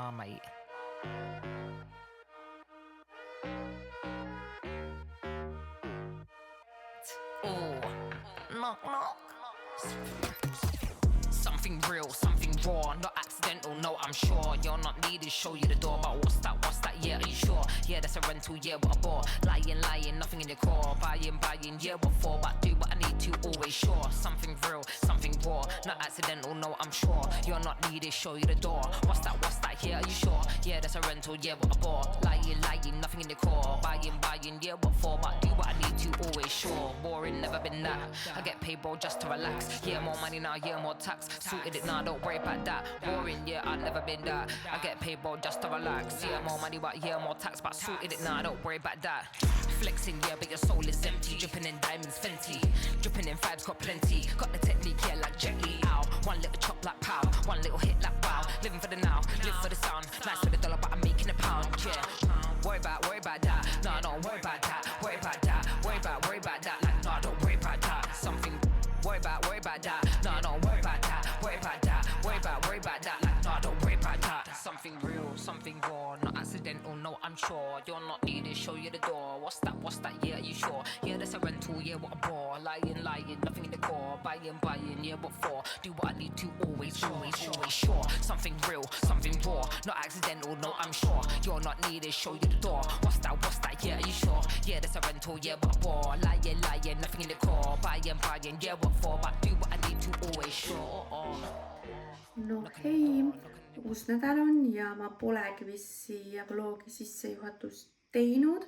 Nah, mate. Oh, knock, knock. Something real, something raw, not accidental, no, I'm sure. You're not needed, show you the door, but what's that, yeah, are you sure? Yeah, that's a rental, yeah, what a bore. Lying, nothing in the core. Buying, yeah, what for? But do what I need to, always sure. Something real, something raw, not accidental, no, I'm sure. You're not needed, show you the door. What's that, yeah, are you sure? Yeah, that's a rental, yeah, what a bore. Lying, nothing in the core. Buying, yeah, what for? But do what I need to, always sure. Boring, never been that. I get paid, bro, just to relax. Yeah, more money now, yeah, more tax. Sorted it now, don't worry about that. Boring, yeah, I've never been that. I get paid, bro, just to relax. Yeah, more money, but yeah, more tax. But sorted it now, don't worry about that. Flexing, yeah, but your soul is empty. Dripping in diamonds, Fenty. Dripping in vibes, got plenty. Got the technique, yeah, like Jet Li. Ow. One little chop like pow. One little hit like wow. Living for the now, live for the sound. Nice for the dollar, but I'm making a pound, yeah. Worry about that. No, don't worry about that. Worry about that. Worry about that. Like, no, don't worry about that. Something. Worry about that. No, don't worry about that. Worry about that. Worry about that. Like, no, don't worry about that. Something real, something raw, not accidental, no, I'm sure. You're not needed, show you the door. What's that, yeah, are you sure? Yeah, that's a rental, yeah, what a bore. Lying, nothing in the core. Buying, yeah, what for? Do what I need to, always sure. Something real, something raw, not accidental, no, I'm sure. You're not needed, show you the door. What's that, yeah, are you sure? Yeah, that's a rental, yeah, what a bore. Lying, nothing in the core. Buying, yeah, what for? But do what I need to, always sure. No hei, uus nädal on ja ma polegi vist siia vlogi sissejuhatust teinud,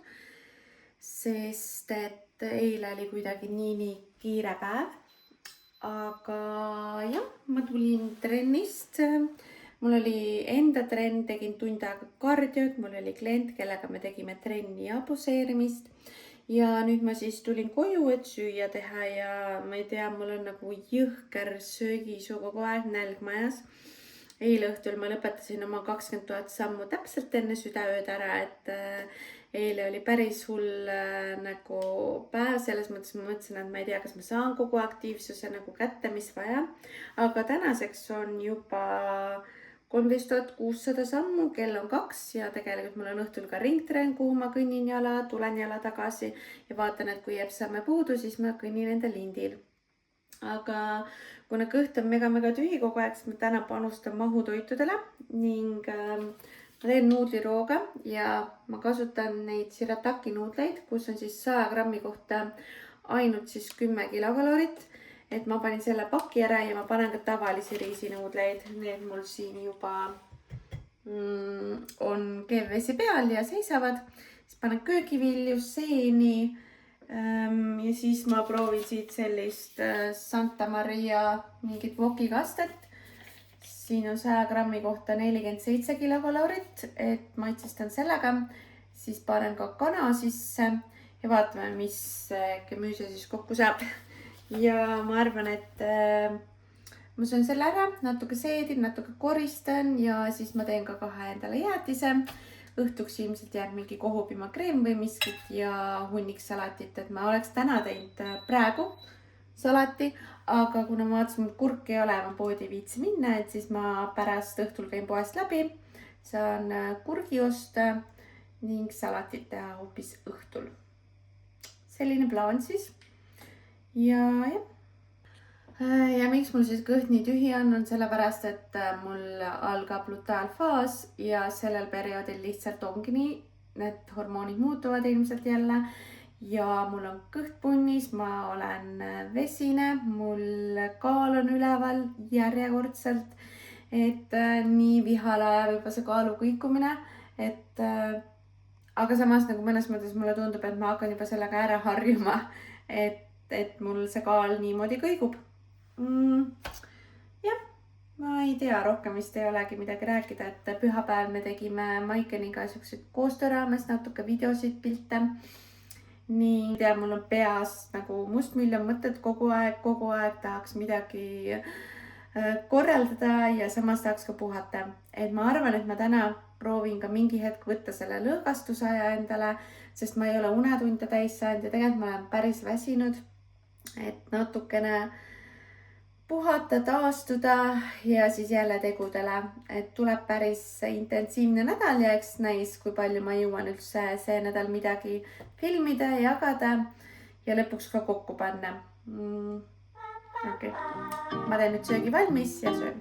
sest et eile oli kuidagi nii kiire päev. Aga jah, ma tulin trennist. Mul oli enda trenn, tegin tund aega kardiot, mul oli klient, kellega me tegime trenni ja poseerimist. Ja nüüd ma siis tulin koju, et süüa teha ja ma ei tea, mul on nagu jõhker söögisuu kogu aeg nälg majas. Eile õhtul ma lõpetasin oma 20 000 sammu täpselt enne südaööd ära, et eile oli päris hull nagu päev, selles mõttes ma mõtlesin, et ma ei tea, kas ma saan kogu aktiivsuse nagu kätte, mis vaja. Aga tänaseks on juba 13 600 sammu, kell on 2 ja tegelikult mul on õhtul ka ringtrenn, kuhu ma kõnnin jala, tulen jala tagasi ja vaatan, et kui jääb samme puudu, siis ma kõnnin enda lindil. Aga kuna kõht on mega tühi kogu aeg, siis ma täna panustan mahutoitudele ning ma teen nuudlirooga ja ma kasutan neid Shirataki nuudleid, kus on siis 100 grammi kohta ainult siis 10 kilokalorit. Et ma panin selle paki ära ja ma panen ka tavalisi riisinuudleid. Need mul siin juba on keevvesi peal ja seisavad. Siis panen köögivilju, seeni ja siis ma proovin siit sellist Santa Maria mingit vokikastet. Siin on 100 grammi kohta 47 kilokalorit, et maitsestan sellega. Siis panen ka kana sisse ja vaatame, mis gemüüse siis kokku saab. Ja ma arvan, et ma söön selle ära, natuke seedin, natuke koristan ja siis ma teen ka kahe endale jäätise. Õhtuks ilmselt jääb mingi kohupima kreem või miskit ja hunnik salatit, et ma oleks täna teinud praegu salati, aga kuna ma vaatasin, mul kurk ei ole, ma poodi viitsi minna, et siis ma pärast õhtul käin poest läbi, saan kurgi osta ning salatit teha hoopis õhtul. Selline plaan siis. Ja miks mul siis kõht nii tühi on sellepärast, et mul algab lutaalfaas ja sellel perioodil lihtsalt ongi nii, need hormoonid muutuvad ilmselt jälle ja mul on kõht punnis, ma olen vesine, mul kaal on üleval järjekordselt, et nii vihal ajab juba see kaalu kõikumine, et aga samas nagu mõnes mõttes mulle tundub, et ma hakkan juba sellega ära harjuma, et mul see kaal niimoodi kõigub. Jah, ma ei tea, rohkem vist ei olegi midagi rääkida, et pühapäev me tegime Maikeniga siukseid koostöö raames natuke videosid, pilte. Nii tea, mul on peas nagu mustmiljon mõtted kogu aeg tahaks midagi korraldada ja samas tahaks ka puhata. Et ma arvan, et ma täna proovin ka mingi hetk võtta selle lõõgastusaja endale, sest ma ei ole unetunde täis saanud ja tegelikult ma olen päris väsinud. Et natukene puhata, taastuda ja siis jälle tegudele, et tuleb päris intensiivne nädal ja eks näis, kui palju ma jõuan üldse see nädal midagi filmida, jagada ja lõpuks ka kokku panna. Okei. Ma teen nüüd söögi valmis ja söön.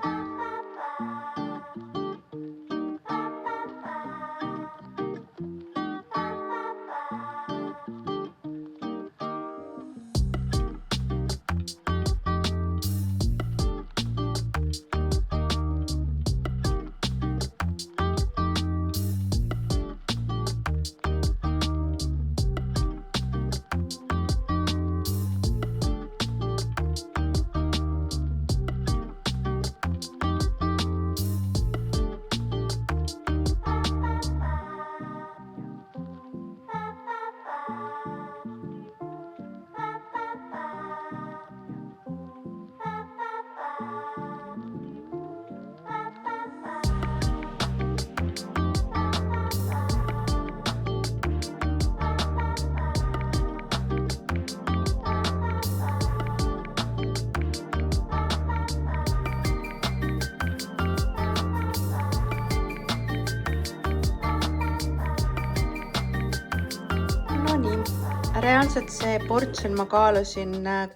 Reaalselt see portsjon ma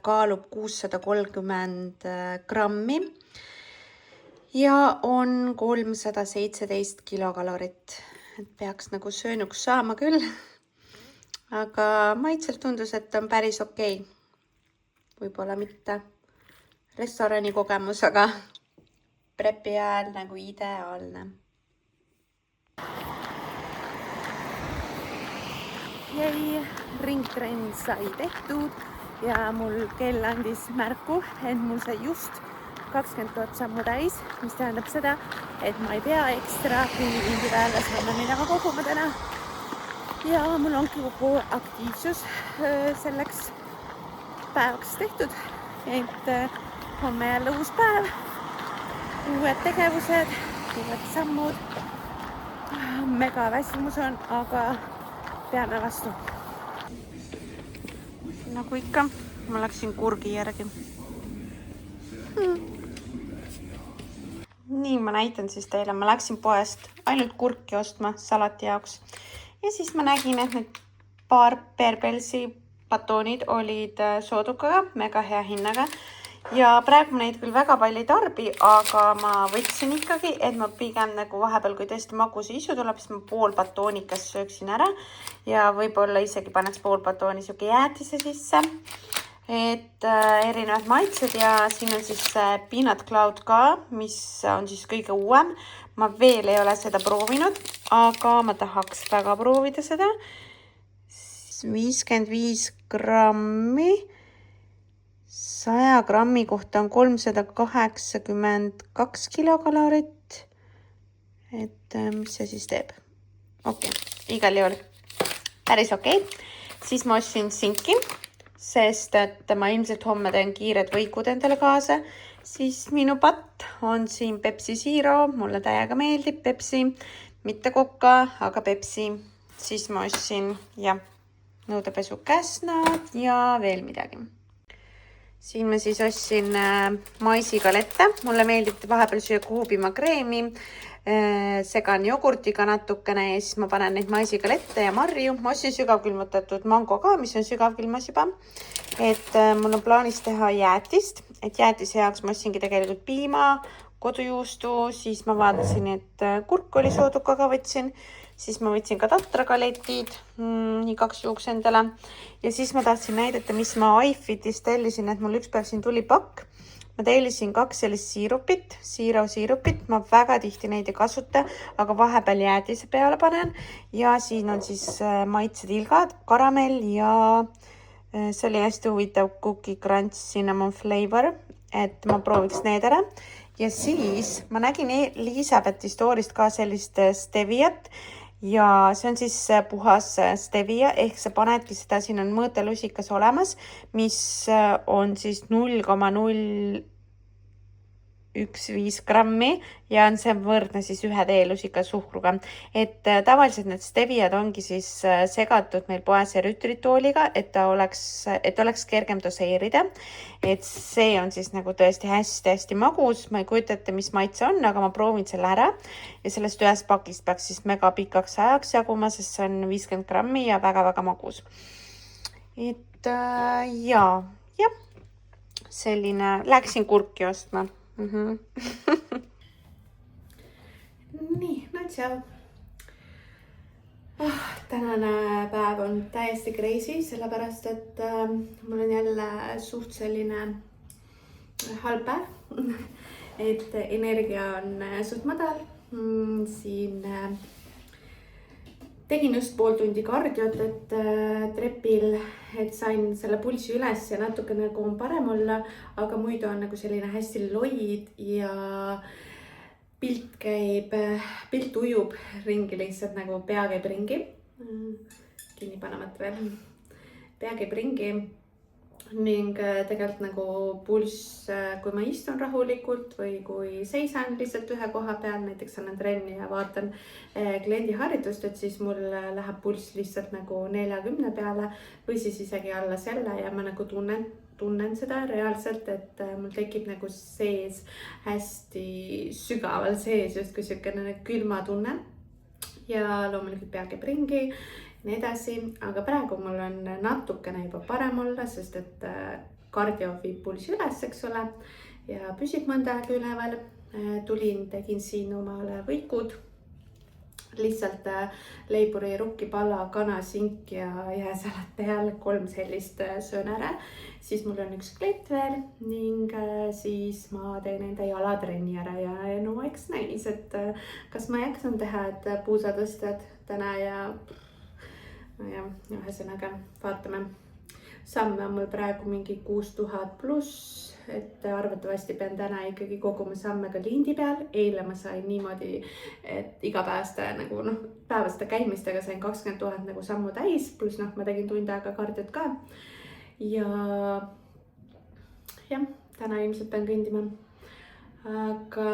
kaalub 630 grammi ja on 317 kilokalorit. Et peaks nagu söönuks saama küll, aga maitselt tundus, et on päris okei. Võib-olla mitte restorani kogemus, aga prepi ajal nagu ideaalne. Ringtrenn sai tehtud ja mul kell andis märku, et mul sai just 20 000 sammu täis, mis tähendab seda, et ma ei pea ekstra pingi peale saama minema koguma täna. Ja mul ongi kogu aktiivsus selleks päevaks tehtud, et homme jälle uus päev, uued tegevused, uued sammud. Mega väsimus on, aga peame vastu. Nagu ikka, ma läksin kurgi järgi. Nii, ma näitan siis teile. Ma läksin poest ainult kurki ostma salati jaoks. Ja siis ma nägin, et need paar Bear-Bellsi batoonid olid soodukaga, mega hea hinnaga. Ja praegu ma neid küll väga palju ei tarbi, aga ma võtsin ikkagi, et ma pigem nagu vahepeal, kui tõesti magusi isu tuleb, siis ma pool batoonikas sööksin ära ja võib-olla isegi paneks pool batooni siuke jäätise sisse, et erinevad maitsed ja siin on siis Peanut Cloud ka, mis on siis kõige uuem. Ma veel ei ole seda proovinud, aga ma tahaks väga proovida seda. 55 grammi. 100 grammi kohta on 382 kilokalorit. Et mis see siis teeb? Okei, igal juhul päris okei. Siis ma ostsin sinki, sest et ma ilmselt homme teen kiired võikud endale kaasa. Siis minu patt on siin Pepsi Zero. Mulle täiega meeldib Pepsi, mitte Coca, aga Pepsi. Siis ma ostsin nõudepesu käsnad ja veel midagi. Siin ma siis ostsin maisigalette. Mulle meeldib vahepeal süüa kuubimaa kreemi, segan jogurtiga natukene ja siis ma panen neid maisigalette ja marju. Ma ostsin sügavkülmutatud mango ka, mis on sügavkülmas juba. Et mul on plaanis teha jäätist, et jäätise jaoks ma ostsingi tegelikult piima, kodujuustu, siis ma vaatasin, et kurk oli soodukaga võtsin. Siis ma võtsin ka tatragalletid igaks juhuks endale. Ja siis ma tahtsin näidata, mis ma iFitis tellisin, et mul üks päev siin tuli pakk. Ma tellisin 2 sellist siirupit, siirupit. Ma väga tihti neid ei kasuta, aga vahepeal jäätise peale panen. Ja siin on siis maitsetilgad, karamell ja see oli hästi huvitav Cookie Crunch Cinnamon Flavor, et ma prooviks need ära. Ja siis ma nägin Elisabethi story'st ka sellist steviat. Ja see on siis puhas stevia, ehk sa panedki seda, siin on mõõtelusikas olemas, mis on siis 0,01 1,5 grammi ja see on võrdne siis 1 teelusika suhkruga. Et tavaliselt need steviad ongi siis segatud meil poes erytritooliga, et oleks kergem doseerida. Et see on siis nagu tõesti hästi-hästi magus. Ma ei kujuta ette, mis maitse on, aga ma proovin selle ära. Ja sellest ühest pakist peaks siis mega pikaks ajaks jaguma, sest see on 50 grammi ja väga-väga magus. Et jah, selline, läksin kurki ostma. Nii, no tšau. Tänane päev on täiesti crazy, sellepärast, et mul on jälle suht selline halb päev. Et energia on suht madal. Siin tegin just pool tundi kardiot, et trepil, et sain selle pulsi üles ja natuke nagu on parem olla, aga muidu on nagu selline hästi loid ja pilt ujub ringi, lihtsalt nagu pea käib ringi. Kinni panemata veel. Pea käib ringi ning tegelikult nagu pulss, kui ma istun rahulikult või kui seisan lihtsalt ühe koha peal, näiteks annan trenni ja vaatan kliendi harjutust, et siis mul läheb pulss lihtsalt nagu 40 peale või siis isegi alla selle ja ma nagu tunnen seda reaalselt, et mul tekib nagu sees hästi sügaval sees justkui siukene külma tunne ja loomulikult pea käib ringi. Nii edasi, aga praegu mul on natukene juba parem olla, sest et kardio viib pulsi üles, eks ole, ja püsib mõnda aega üleval. Tegin siin omale võikud, lihtsalt leiburi, rukkipala, kana, sink ja jääsalat peal, 3 sellist söön ära. Siis mul on üks klett veel ning siis ma teen enda jalatrenni ära ja no eks näis, et kas ma jaksan teha, et puusatõsted täna ja ühesõnaga vaatame. Samme on mul praegu mingi 6000 pluss, et arvatavasti pean täna ikkagi koguma samme ka lindi peal. Eile ma sain niimoodi, et igapäevaste nagu päevaste käimistega sain 20 000 nagu sammu täis, pluss ma tegin tund aega kardiot ka. Ja jah, täna ilmselt pean kõndima. Aga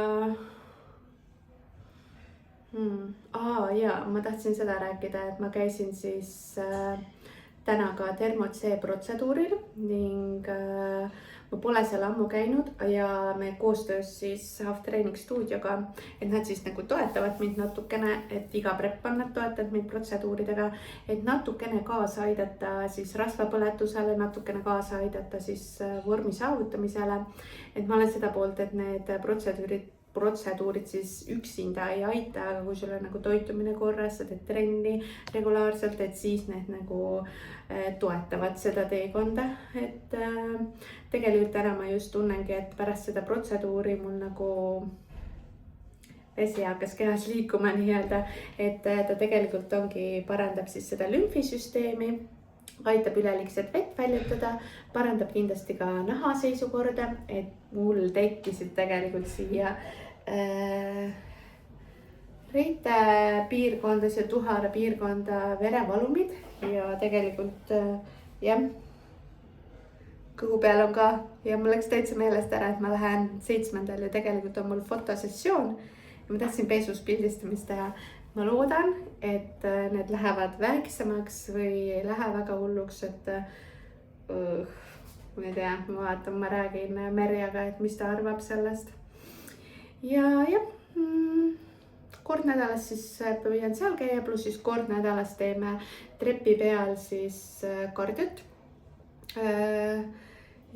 ma tahtsin seda rääkida, et ma käisin siis täna ka Thermo-C protseduuril ning ma pole seal ammu käinud ja me koostöös siis Half Training Studioga, et nad siis nagu toetavad mind natukene, et iga prep on nad toetavad mind protseduuridega, et natukene kaasa aidata siis rasvapõletusele, natukene kaasa aidata siis vormi saavutamisele. Et ma olen seda poolt, et need protseduurid siis üksinda ei aita, aga kui sul on nagu toitumine korras, sa teed trenni regulaarselt, et siis need nagu toetavad seda teekonda. Et tegelikult täna ma just tunnengi, et pärast seda protseduuri mul nagu vesi hakkas kehas liikuma nii-öelda, et ta tegelikult parandab siis seda lümfisüsteemi, aitab üleliigset vett väljutada, parandab kindlasti ka naha seisukorda, et mul tekkisid tegelikult siia reite piirkondas ja tuhara piirkonda verevalumid ja tegelikult kõhu peal on ka ja mul läks täitsa meelest ära, et ma lähen 7. ja tegelikult on mul fotosessioon ja ma tahtsin pesus pildistamist teha. Ma loodan, et need lähevad väiksemaks või ei lähe väga hulluks, et ma ei tea, ma vaatan, ma räägin Merjaga, et mis ta arvab sellest. Ja kord nädalas siis püüan seal käia, pluss siis kord nädalas teeme trepi peal siis kardiot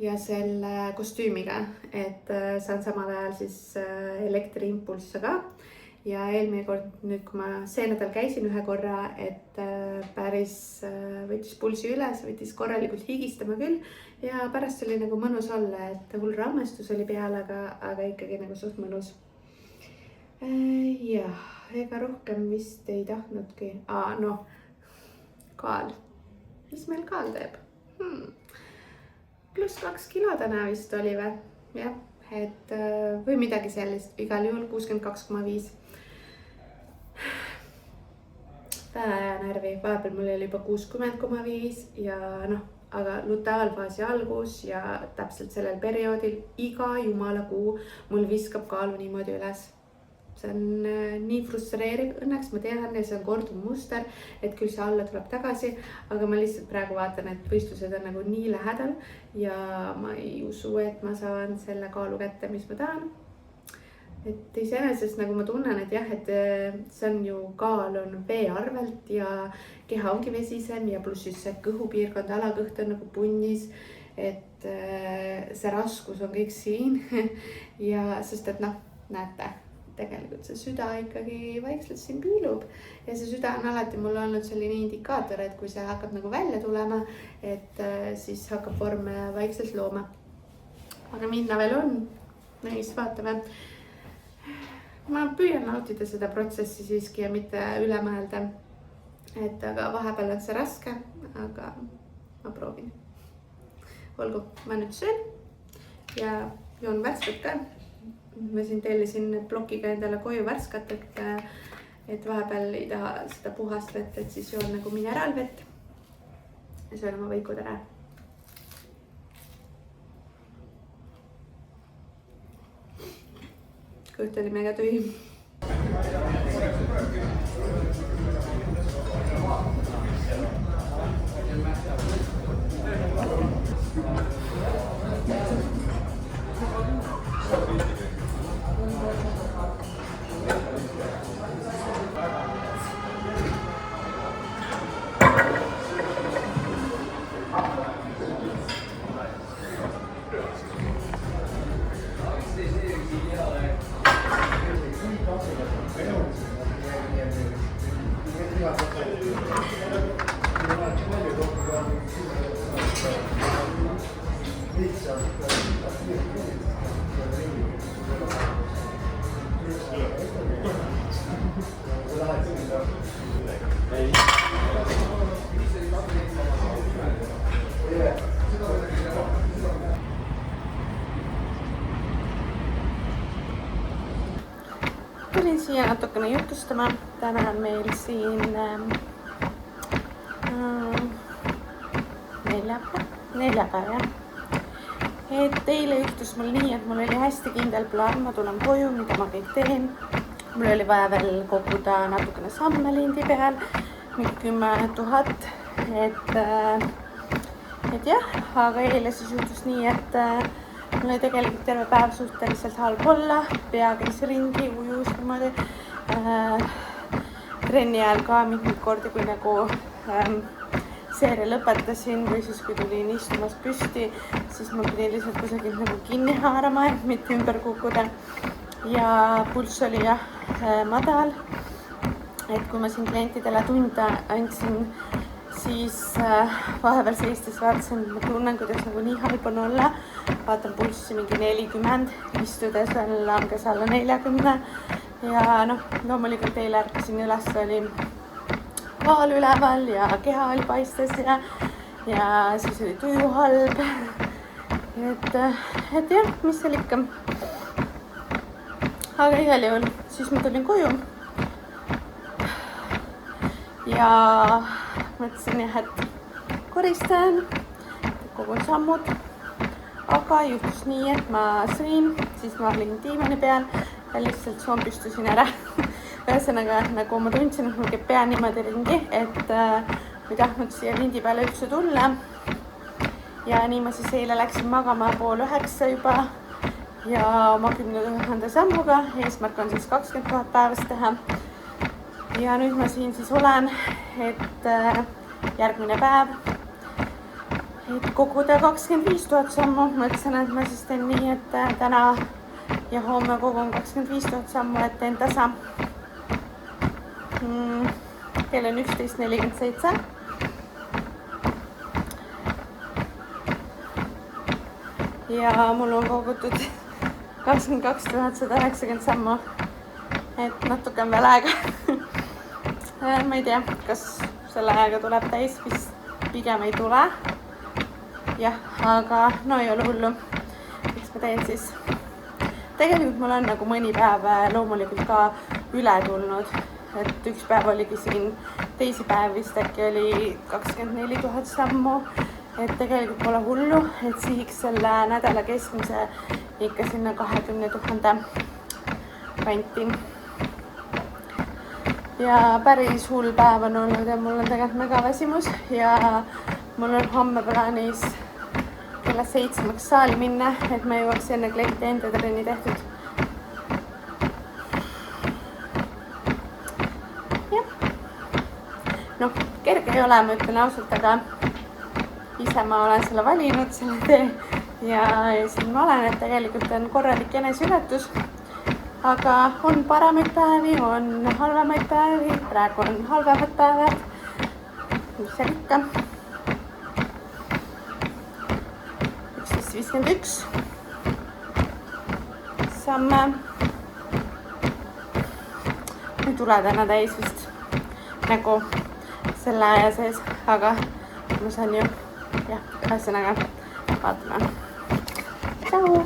ja selle kostüümiga, et saan samal ajal siis elektriimpulsse ka. Ja eelmine kord nüüd, kui ma see nädal käisin ühe korra, et päris võttis pulsi üles, võttis korralikult higistama küll ja pärast oli nagu mõnus olla, et hull rammestus oli peal, aga ikkagi nagu suht mõnus. Jah, ega rohkem vist ei tahtnudki. Kaal. Mis meil kaal teeb? +2 kilo täna vist oli või? Jah, et või midagi sellist, igal juhul 62,5. Täna närvi, vahepeal mul oli juba 60,5 ja aga luteaalfaasi algus ja täpselt sellel perioodil iga jumala kuu mul viskab kaalu niimoodi üles. See on nii frustreeriv, õnneks ma tean ja see on korduv muster, et küll see alla tuleb tagasi, aga ma lihtsalt praegu vaatan, et võistlused on nagu nii lähedal ja ma ei usu, et ma saan selle kaalu kätte, mis ma tahan. Et iseenesest nagu ma tunnen, et jah, et see on ju kaal on vee arvelt ja keha ongi vesisem ja pluss siis see kõhupiirkond, alakõht on nagu punnis, et see raskus on kõik siin ja sest, et noh, näete, tegelikult see süda ikkagi vaikselt siin piilub ja see süda on alati mul olnud selline indikaator, et kui see hakkab nagu välja tulema, et siis hakkab vorm vaikselt looma. Aga minna veel on, neist vaatame. Ma püüan nautida seda protsessi siiski ja mitte üle mõelda, et aga vahepeal on see raske, aga ma proovin. Olgu, ma nüüd söön ja joon värskat ka. Ma siin tellisin plokiga endale koju värskat, et vahepeal ei taha seda puhast vett, et siis joon nagu mineraalvett ja söön oma võikud ära. Kõht oli mega tühi. Tulin siia natukene jutustama. Täna on meil siin neljapäev, jah. Et eile juhtus mul nii, et mul oli hästi kindel plaan, ma tulen koju, mida ma kõik teen. Mul oli vaja veel koguda natukene samme lindi peal, mingi 10 000, et jah, aga eile siis juhtus nii, et mul oli tegelikult terve päev suhteliselt halb olla, pea käis ringi, ujus niimoodi. Trenni ajal ka mitmeid kordi, kui nagu seeria lõpetasin või siis kui tulin istumas püsti, siis ma pidin lihtsalt kusagilt nagu kinni haarama, et mitte ümber kukkuda. Ja pulss oli jah madal, et kui ma siin klientidele tunde andsin, siis vahepeal seistes vaatasin, ma tunnen, kuidas nagu nii halb on olla. Vaatan pulssi mingi 40, istudes veel langes alla 40 ja noh, loomulikult eile ärkasin üles, oli kaal üleval ja keha oli paistes ja siis oli tuju halb. Et jah, mis seal ikka. Aga igal juhul, siis ma tulin koju ja mõtlesin jah, et koristan, kogun sammud, aga juhtus nii, et ma sõin, siis ma olin diivani peal ja lihtsalt sompistusin ära. Ühesõnaga, nagu ma tundsin, et mul käib pea niimoodi ringi, et ma ei tahtnud siia lindi peale üldse tulla. Ja nii ma siis eile läksin magama 8:30 juba ja oma 10 000 sammuga. Eesmärk on siis 20 000 päevas teha. Ja nüüd ma siin siis olen, et järgmine päev, et koguda 25 000 sammu. Mõtlesin, et ma siis teen nii, et täna ja homme kogun 25 000 sammu, et teen tasa. Kell on 11:47. Ja mul on kogutud 22 190 sammu, et natuke on veel aega. Ma ei tea, kas selle aega tuleb täis, vist pigem ei tule. Jah, aga no ei ole hullu. Eks ma teen siis. Tegelikult mul on nagu mõni päev loomulikult ka üle tulnud. Et üks päev oligi siin, teisi päev vist äkki oli 24 000 sammu. et tegelikult pole hullu, et sihiks selle nädala keskmise ikka sinna 20 000 kanti. Ja päris hull päev on olnud ja mul on tegelikult mega väsimus ja mul on homme plaanis kella 7 saali minna, et ma jõuaks enne kliendi enda trenni tehtud. Jah. Noh, kerge ei ole, ma ütlen ausalt, aga ise ma olen selle valinud, selle tee ja siin ma olen, et tegelikult on korralik eneseületus. Aga on paremaid päevi, on halvemaid päevi, praegu on halvemad päevad, mis seal ikka. 11.51 samme. Ei tule täna täis vist nagu selle aja sees, aga ma saan ju, jah, ühesõnaga vaatame. Tšau!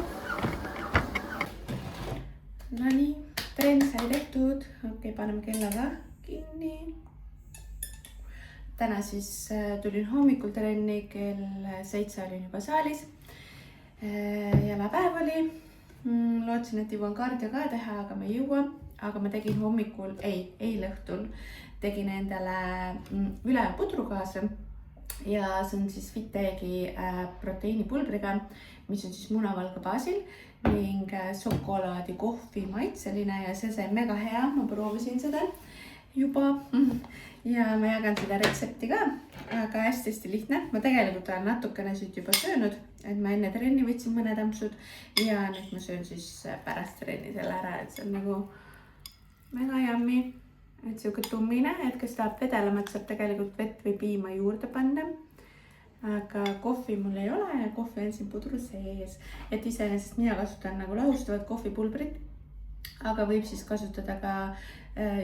No nii, trenn sai tehtud. Okei, paneme kella ka kinni. Täna siis tulin hommikul trenni, kell 7 olin juba saalis. Jalapäev oli. Lootsin, et jõuan kardio ka teha, aga ma ei jõua. Aga ma tegin hommikul, eile õhtul tegin endale üle pudru kaasa. Ja see on siis Fit-Egi proteiinipulbriga, mis on siis munavalga baasil ning šokolaadi kohvi maitseline ja see sai mega hea. Ma proovisin seda juba ja ma jagan seda retsepti ka, aga hästi lihtne. Ma tegelikult olen natukene siit juba söönud, et ma enne trenni võtsin mõned ampsud ja nüüd ma söön siis pärast trenni selle ära, et see on nagu mega jammi. Et siuke tummine, et kes tahab vedelemat, saab tegelikult vett või piima juurde panna. Aga kohvi mul ei ole ja kohvi on siin pudru sees. Et iseenesest mina kasutan nagu lahustavat kohvipulbrit, aga võib siis kasutada ka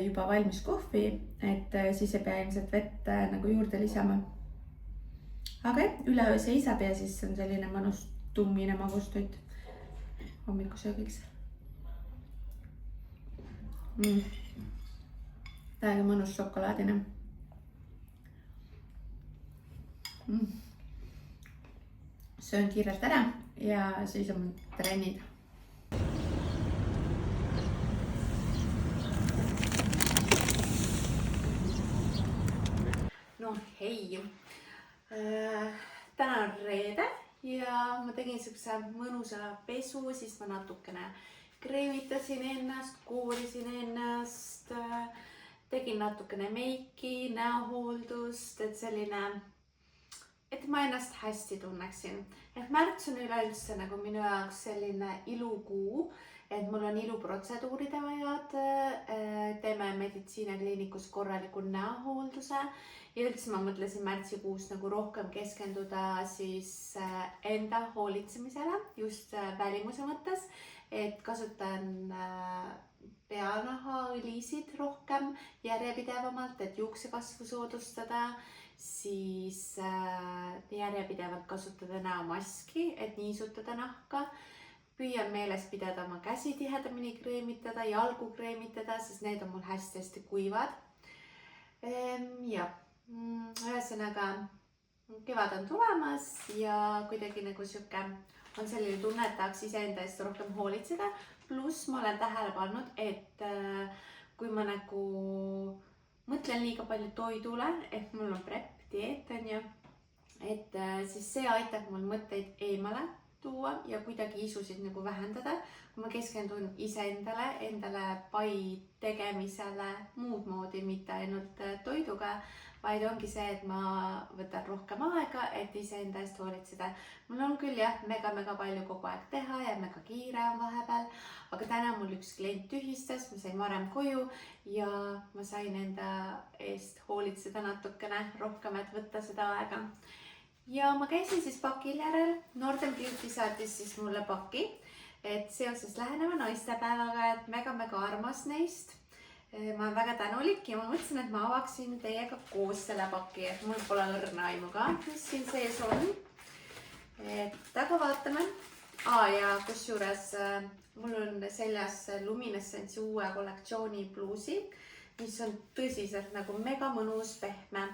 juba valmis kohvi, et siis ei pea ilmselt vett nagu juurde lisama. Aga üleöö seisab ja siis on selline mõnus tummine magustoit hommikusöögiks. Täiega mõnus šokolaadine. Söön kiirelt ära ja siis on trennid. No hei! Täna on reede ja ma tegin siukse mõnusa pesu, siis ma natukene kreemitasin ennast, koorisin ennast, tegin natukene meiki, näohooldust, et selline, et ma ennast hästi tunneksin. Et märts on üleüldse nagu minu jaoks selline ilukuu, et mul on iluprotseduuride ajad, teeme meditsiinikliinikus korraliku näohoolduse ja üldse ma mõtlesin märtsikuus nagu rohkem keskenduda siis enda hoolitsemisele just välimuse mõttes, et kasutan peanahaõlisid rohkem järjepidevamalt, et juuksekasvu soodustada, siis järjepidevalt kasutada näomaski, et niisutada nahka. Püüan meeles pidada oma käsi tihedamini kreemitada, jalgu kreemitada, sest need on mul hästi kuivad. Ja ühesõnaga kevad on tulemas ja kuidagi nagu siuke on selline tunne, et tahaks iseenda eest rohkem hoolitseda. Pluss ma olen tähele pannud, et kui ma nagu mõtlen liiga palju toidule, et mul on prep dieet on ju, et siis see aitab mul mõtteid eemale tuua ja kuidagi isusid nagu vähendada. Kui ma keskendun iseendale, endale pai tegemisele muud moodi, mitte ainult toiduga, vaid ongi see, et ma võtan rohkem aega, et iseenda eest hoolitseda. Mul on küll jah, mega palju kogu aeg teha ja mega kiire on vahepeal, aga täna mul üks klient tühistas, ma sain varem koju ja ma sain enda eest hoolitseda natukene rohkem, et võtta seda aega. Ja ma käisin siis pakil järel, Northern Beauty saatis siis mulle paki, et seoses läheneva naistepäevaga, et mega armas neist. Ma olen väga tänulik ja ma mõtlesin, et ma avaksin teiega koos selle paki, et mul pole õrna aimu ka, mis siin sees on. Et aga vaatame. Ja kusjuures mul on seljas Luminescence'i uue kollektsiooni bluusi, mis on tõsiselt nagu mega mõnus pehme.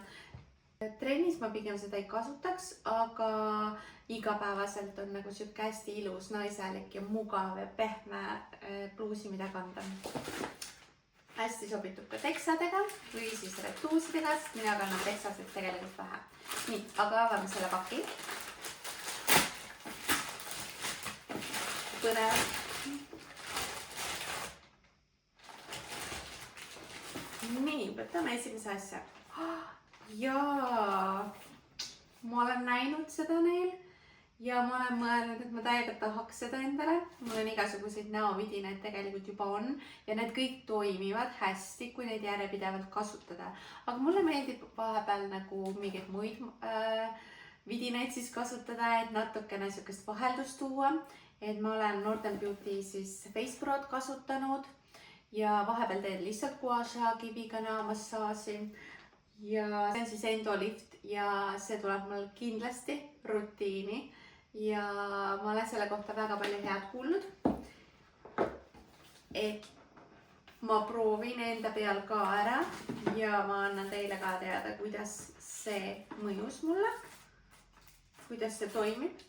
trennis ma pigem seda ei kasutaks, aga igapäevaselt on nagu sihuke hästi ilus, naiselik ja mugav ja pehme pluusi, mida kanda. Hästi sobitub ka teksadega või siis retuusidega, sest mina kannan teksasid tegelikult vähe. Nii, aga avame selle paki. Põnev. Nii, võtame esimese asja. Jaa, ma olen näinud seda neil ja ma olen mõelnud, et ma täiega tahaks seda endale. Mul on igasuguseid näovidinaid tegelikult juba on ja need kõik toimivad hästi, kui neid järjepidevalt kasutada. Aga mulle meeldib vahepeal nagu mingeid muid vidinaid siis kasutada, et natukene niisugust vaheldust tuua. Et ma olen Northern Beauty siis Face Prod kasutanud ja vahepeal teen lihtsalt gua sha kiviga näomassaaži. Ja see on siis Endolift ja see tuleb mul kindlasti rutiini ja ma olen selle kohta väga palju head kuulnud. Et ma proovin enda peal ka ära ja ma annan teile ka teada, kuidas see mõjus mulle, kuidas see toimib,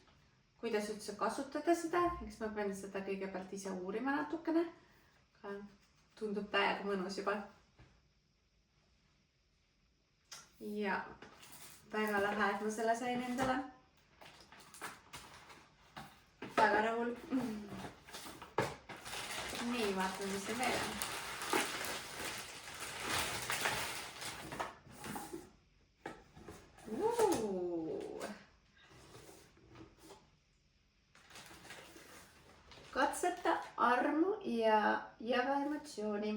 kuidas üldse kasutada seda. Eks ma pean seda kõigepealt ise uurima natukene. Tundub täiega mõnus juba. Ja väga lahe, et ma selle sain endale. Väga rahul. Nii, vaatame, mis see veel on. Katseta armu ja jaga emotsiooni.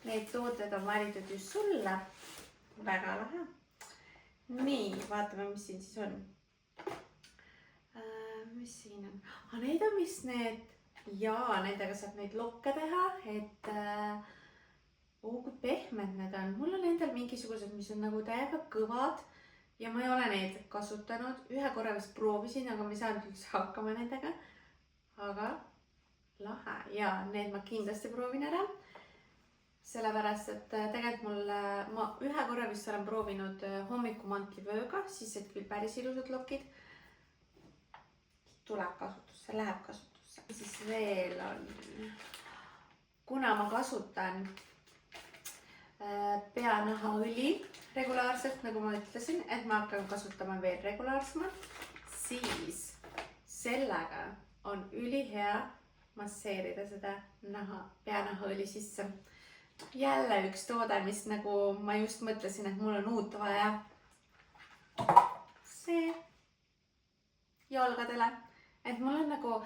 Need tooted on valitud just sulle. Väga lahe. Nii, vaatame, mis siin siis on. Mis siin on? Need on vist need, jaa, nendega saab neid lokke teha, et kui pehmed need on. Mul on endal mingisugused, mis on nagu täiega kõvad ja ma ei ole neid kasutanud. Ühe korra vist proovisin, aga ma ei saanud üldse hakkama nendega. Aga lahe ja need ma kindlasti proovin ära. Sellepärast, et tegelikult ma ühe korra vist olen proovinud hommikumantli-vööga, siis et küll päris ilusad lokid. Tuleb kasutusse, läheb kasutusse. Siis veel on, kuna ma kasutan peanahaõli regulaarselt, nagu ma ütlesin, et ma hakkan kasutama veel regulaarsemalt, siis sellega on ülihea masseerida seda peanahaõli sisse. Jälle üks toode, mis nagu ma just mõtlesin, et mul on uut vaja. See jalgadele. Et mul on nagu,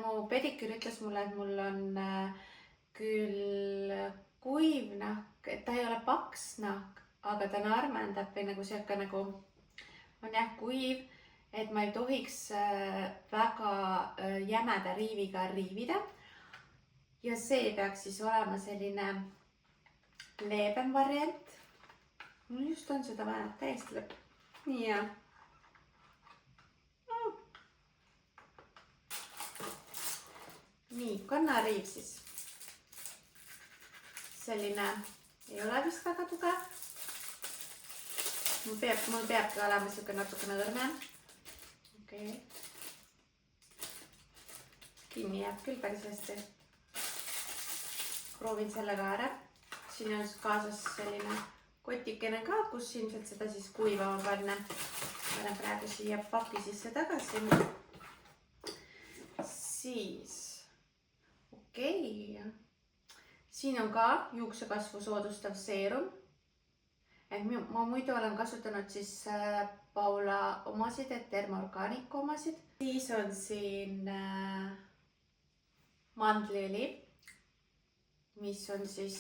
mu pediküür ütles mulle, et mul on küll kuiv nahk, et ta ei ole paks nahk, aga ta narmendab või nagu siuke nagu on jah kuiv. Et ma ei tohiks väga jämeda riiviga riivida. Ja see peaks siis olema selline leebem variant. Mul just on seda vaja täiesti lõpp. Nii ja. Nii, kannariiv siis. Selline ei ole vist väga tugev. Mul peabki olema siuke natukene õrne. Okay. Kinni jääb küll päris hästi. Proovin selle ka ära. Siin on kaasas selline kotikene ka, kus ilmselt seda siis kuivama panna. Panen praegu siia paki sisse tagasi. Siis, okei. Siin on ka juuksekasvu soodustav seerum. Et ma muidu olen kasutanud siis Paula omasid, et Dermaorganic omasid. Siis on siin mandliõli, mis on siis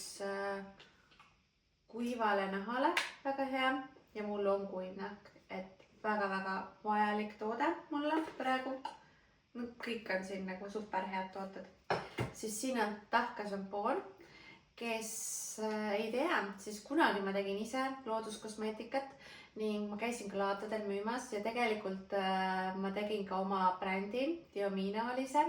kuivale nahale väga hea ja mul on kuiv nahk, et väga-väga vajalik toode mulle praegu. No, kõik on siin nagu super head tooted. Siis siin on tahka šampoon, kes ei tea, siis kunagi ma tegin ise looduskosmeetikat ning ma käisin ka laatadel müümas ja tegelikult ma tegin ka oma brändi, Diomina oli see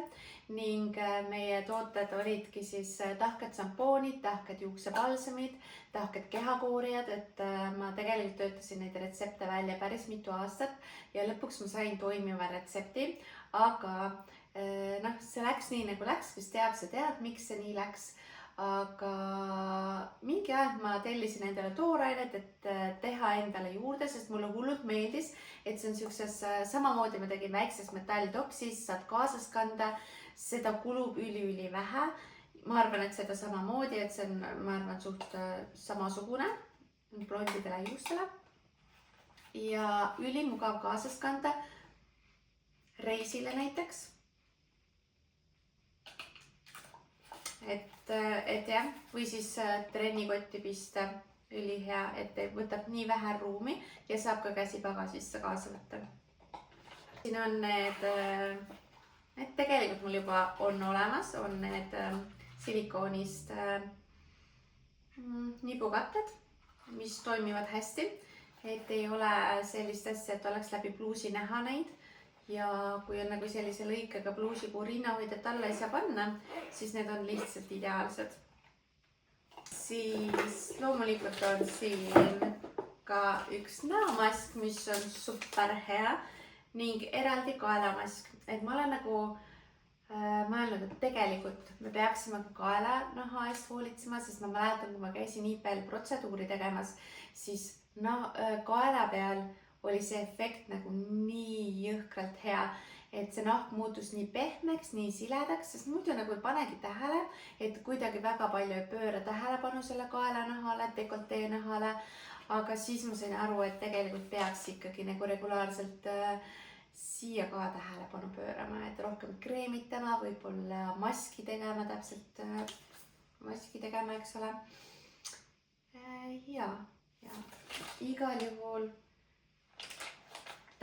ning meie tooted olidki siis tahked šampoonid, tahked juuksepalsamid, tahked kehakoorijad, et ma tegelikult töötasin neid retsepte välja päris mitu aastat ja lõpuks ma sain toimiva retsepti, aga noh, see läks nii nagu läks, kes teab, see teab, miks see nii läks. Aga mingi aeg ma tellisin endale toorainet, et teha endale juurde, sest mulle hullult meeldis, et see on siukses, samamoodi ma tegin väikses metalltopsis, saad kaasas kanda, seda kulub üli vähe. Ma arvan, et seda samamoodi, et see on, ma arvan, suht samasugune blondidele juustele ja ülimugav kaasas kanda reisile näiteks. Et jah, või siis trennikotti pista, ülihea, et võtab nii vähe ruumi ja saab ka käsi pagasisse kaasa võtta. Siin on need tegelikult mul juba on olemas, on need silikoonist nibukatted, mis toimivad hästi, et ei ole sellist asja, et oleks läbi pluusi näha neid. Ja kui on nagu sellise lõikega pluusi, kuhu rinnahoidjat alla ei saa panna, siis need on lihtsalt ideaalsed. Siis loomulikult on siin ka üks näomask, mis on super hea ning eraldi kaelamask. Et ma olen nagu mõelnud, et tegelikult me peaksime kaelanaha eest hoolitsema, sest ma mäletan, kui ma käisin IPL protseduuri tegemas, siis kaela peal oli see efekt nagu nii jõhkralt hea, et see nahk muutus nii pehmeks, nii siledaks, sest muidu nagu ei panegi tähele, et kuidagi väga palju ei pööra tähelepanu selle kaelanahale, dekolteenahale, aga siis ma sain aru, et tegelikult peaks ikkagi nagu regulaarselt siia ka tähelepanu pöörama, et rohkem kreemitama, võib-olla maski tegema, täpselt maski tegema, eks ole. Ja igal juhul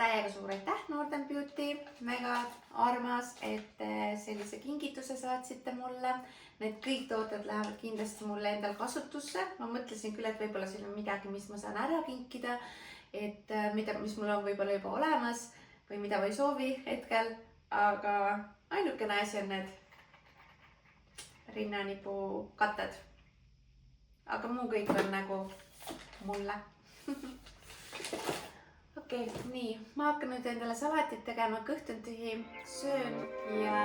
täiega suur aitäh Northern Beauty, mega armas, et sellise kingituse saatsite mulle. Need kõik tooted lähevad kindlasti mulle endal kasutusse. Ma mõtlesin küll, et võib-olla siin on midagi, mis ma saan ära kinkida, et mis mul on võib-olla juba olemas või mida ma ei soovi hetkel, aga ainukene asi on need rinnanipu katted. Aga muu kõik on nagu mulle. Okei, nii, ma hakkan nüüd endale salatit tegema, kõht on tühi, söön ja...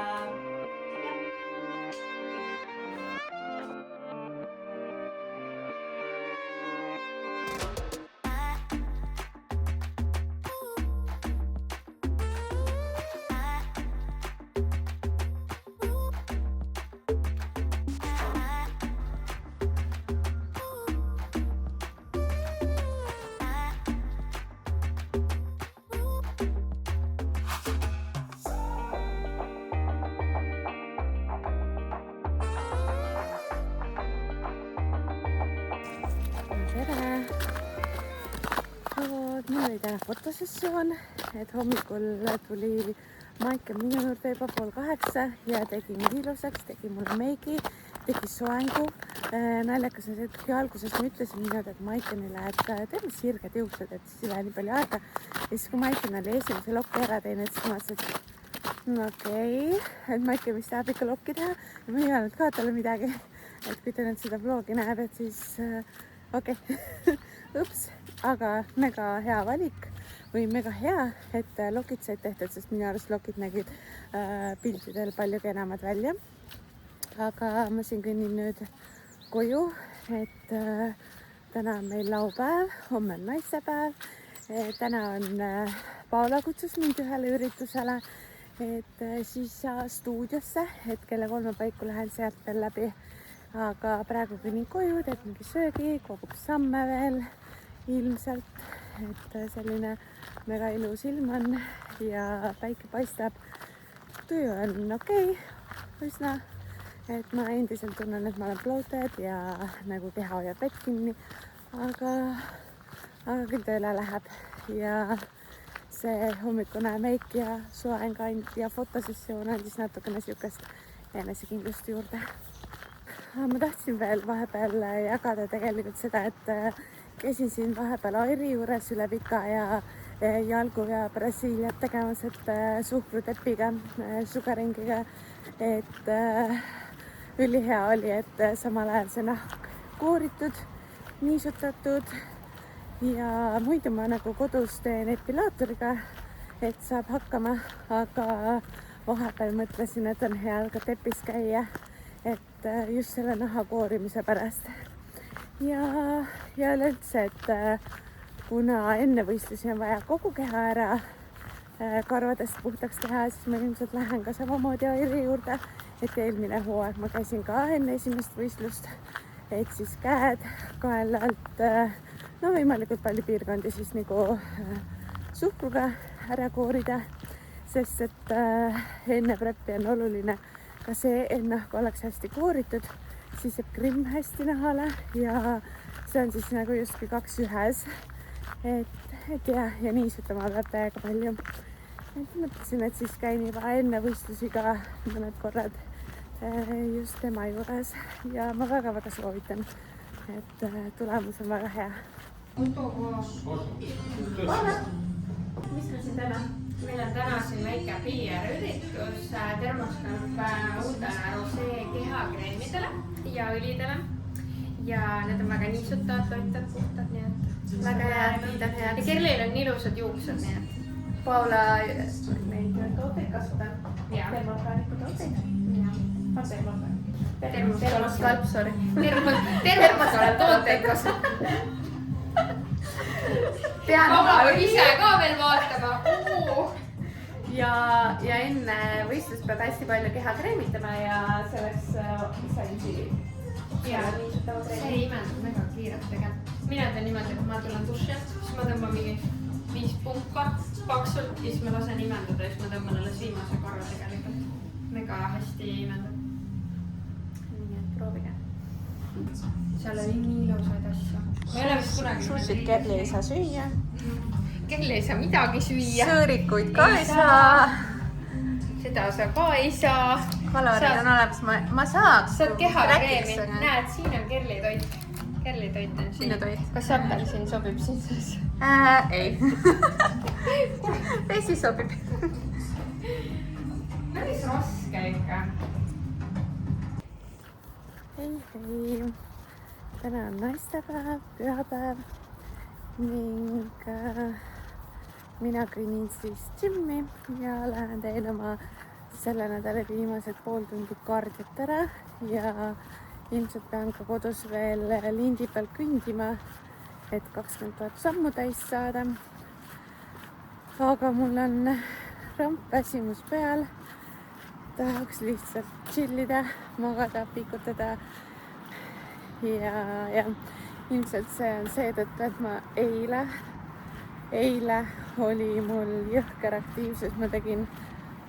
Mul oli täna fotosessioon, et hommikul tuli Maike minu juurde juba 7:30 ja tegi mind ilusaks, tegi mulle meigi, tegi soengu. Naljakas on see, et alguses ma ütlesin niimoodi, et Maikenile, et teeme sirged juuksed, et siis ei lähe nii palju aega. Ja siis kui Maiken oli esimese lokki ära teinud, siis ma mõtlesin, et okei, et Maike vist tahab ikka lokki teha. Ja ma ei öelnud ka talle midagi, et kui ta nüüd seda vlogi näeb, et siis okei. Ups, aga mega hea valik või mega hea, et lokid said tehtud, sest minu arust lokid nägid pildidel palju kenamad välja. Aga ma siin kõnnin nüüd koju, et täna on meil laupäev, homme on naistepäev. Täna on Paula kutsus mind ühele üritusele, et siis stuudiosse, et kella 3 paiku lähen sealt veel läbi. Aga praegu kõnnin koju, teeb mingi söögi, kogub samme veel ilmselt, et selline mega ilus ilm on ja päike paistab. Tuju on okei, üsna, et ma endiselt tunnen, et ma olen bloated ja nagu keha hoiab vett kinni, aga küll tööle läheb ja see hommikune meik ja soeng ja fotosessioon andis natukene siukest enesekindlust juurde. ma tahtsin veel vahepeal jagada tegelikult seda, et käisin siin vahepeal Airi juures üle pika ja jalgu ja Brasiiliat tegemas, et suhkrutepiga, sugaringiga, et ülihea oli, et samal ajal see nahk kooritud, niisutatud ja muidu ma nagu kodus teen epilaatoriga, et saab hakkama, aga vahepeal mõtlesin, et on hea ka tepis käia, et just selle naha koorimise pärast. Ja üleüldse, et kuna enne võistlusi on vaja kogu keha ära karvadest puhtaks teha, siis ma ilmselt lähen ka samamoodi Airi juurde, et eelmine hooaeg ma käisin ka enne esimest võistlust, et siis käed, kaelalt, no võimalikult palju piirkondi siis nagu suhkruga ära koorida, sest et enne preppi on oluline ka see, et nahk oleks hästi kooritud, siis jääb grimm hästi nahale ja see on siis nagu justkui 2 ühes. Et ja niisutama peab täiega palju. Et mõtlesin, et siis käin juba enne võistlusi ka mõned korrad just tema juures ja ma väga-väga soovitan, et tulemus on väga hea. Mis me siin teeme? Meil on täna siin väike PR-üritus Thermoscanp uutele rosee kehakreemidele ja õlidele. Ja need on väga niisutavad, toitavad puhtad, nii et väga head, need on head. Ja Kerlil on ilusad juuksed, nii et Paula neid tooteid kasutab. Termoskaaniku tooteid. On termoskalp, sorry. Termoskalp tooteid kasutab. Paula võib ise ka veel vaatama. Ja enne võistlust peab hästi palju keha kreemitama ja selleks sain siili. Ja see imendab väga kiirelt tegelikult. Mina teen niimoodi, et ma tulen duši, siis ma tõmban mingi 5 pumpa paksult, siis ma lasen imendada ja siis ma tõmban alles viimase korra tegelikult. Mega hästi imendab. Nii et proovige. Seal oli nii ilusaid asju. Ma ei ole vist kunagi. Sushit Kerli ei saa süüa. Kerli ei saa midagi süüa. Sõõrikuid ka ei saa. Seda sa ka ei saa. Kalorid on olemas, ma saaks. Saad kehakreemi. Näed, siin on Kerli toit. Kerli toit on siin. Sinu toit. Kas apelsin sobib siin sees? Ei. Vesi sobib. Päris raske ikka. Hei. Täna on naistepäev, pühapäev ning mina kõnnin siis gymmi ja lähen teen oma selle nädala viimased pool tundi kardiot ära ja ilmselt pean ka kodus veel lindi peal kõndima, et 20 000 sammu täis saada. Aga mul on rampväsimus peal, tahaks lihtsalt chillida, magada, pikutada ja ilmselt see on seetõttu, et ma eile oli mul jõhker aktiivsus, ma tegin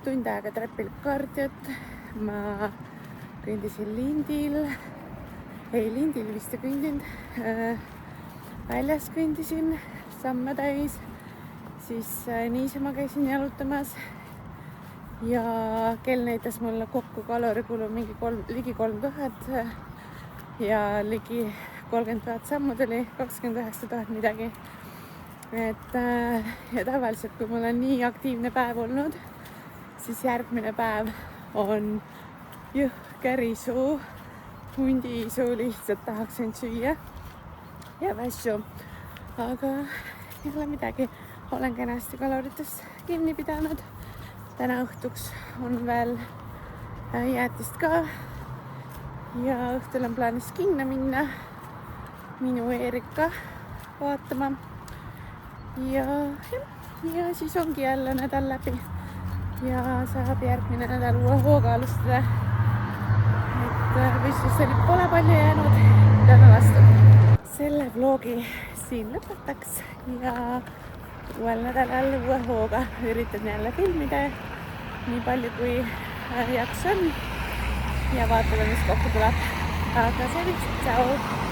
tund aega trepil kardiot, ma kõndisin lindil vist ei kõndinud, väljas kõndisin samme täis, siis niisama käisin jalutamas ja kell näitas mulle kokku kalorikulu mingi ligi 3000 ja ligi 30 000 sammu tuli, 29 000 midagi. Ja tavaliselt, kui mul on nii aktiivne päev olnud, siis järgmine päev on jõhker isu, hundi isu, lihtsalt tahaksin süüa ja vässu. Aga ei ole midagi, olen kenasti kaloritest kinni pidanud. Täna õhtuks on veel jäätist ka ja õhtul on plaanis kinno minna minu Eerika vaatama. Ja siis ongi jälle nädal läbi ja saab järgmine nädal uue hooga alustada. Et võistlustel pole palju jäänud, peame vastu. Selle vlogi siin lõpetaks ja uuel nädalal uue hooga üritan jälle filmida nii palju kui jaks on ja vaatame, mis kokku tuleb. Aga see vist, tšau!